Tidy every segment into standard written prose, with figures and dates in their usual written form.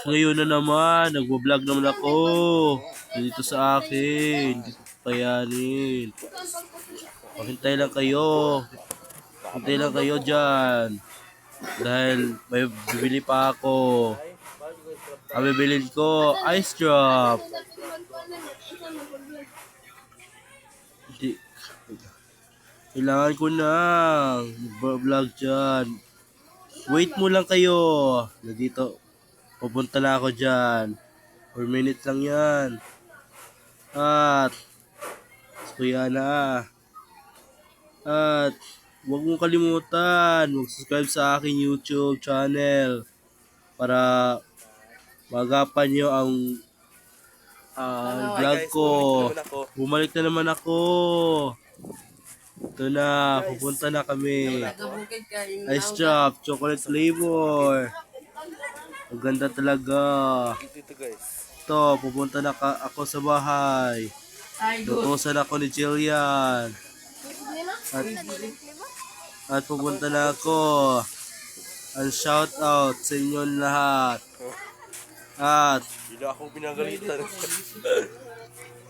Ngayon na naman, nagbo-vlog naman ako. Dito sa akin. Hindi ko kayanin. Hintay lang kayo. Hintay lang kayo dyan. Dahil may bibili pa ako. Ang bibilin ko, ice drop. Hindi. Kailangan ko na. Mag-vlog dyan. Wait mo lang kayo. Dito. Pupunta na ako dyan. 4 minutes lang yan. At kuya na. At huwag mong kalimutan mag-subscribe sa aking YouTube channel para magapan nyo ang vlog ko. Bumalik na naman ako. Ito na, pupunta na kami. Ice drop, chocolate flavor. Ang ganda talaga. Ito, pupunta na ako sa bahay. Lutusan ako ni Jillian. At pupunta na ako. Ang shout out sa inyong lahat. At ako pinagalitan.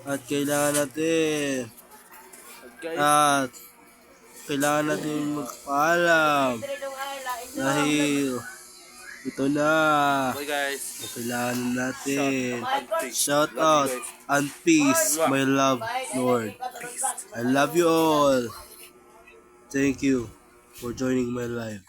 At kailangan natin magpaalam dahil ito na. Okay guys. Kailangan natin shout out and peace, my love Lord. I love you all. Thank you for joining my life.